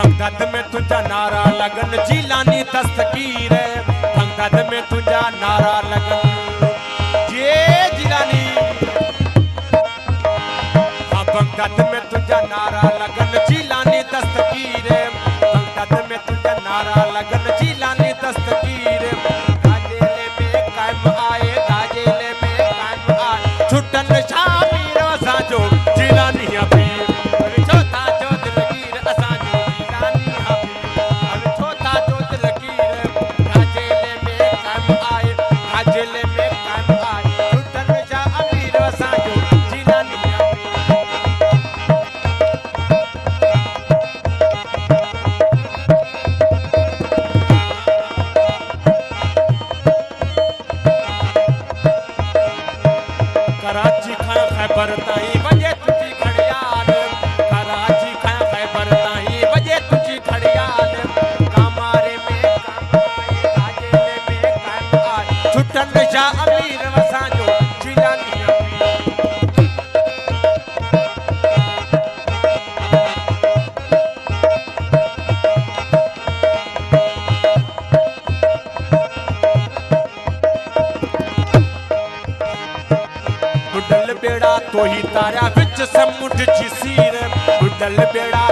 Baghdad में तुझा नारा लगन जिलानी दस्तगीर है, बगदाद में तुझा नारा लगन ये जिलानी। हाँ बगदाद में तुझा नारा लगन जिलानी दस्तगीर है, बगदाद में तुझा नारा लगन जिलानी दस्तगीर। गाजेले में कायम आए, गाजेले में कायम आए, छुटन शामीर असांजो जिलानी अभी छोटा जो दिलगीर असांजो जिलानी अभी छोटा जो दिलगीर। गाजेले में कायम आए, गाजेले में कायम आए, छुटन शामीर असांजो जिलानी अभी। कराची खां खैबर ताईं वजे तुझी घड़ियाल, कराची खां खैबर ताईं वजे तुझी घड़ियाल। कामारे में काम आए, गाजेले में कायम आए, छुटन शाह अमीर असांजो जिलानी अभी। बुडल बेड़ा तो ही तारा विच समुंड जी सीर, बुडल बेड़ा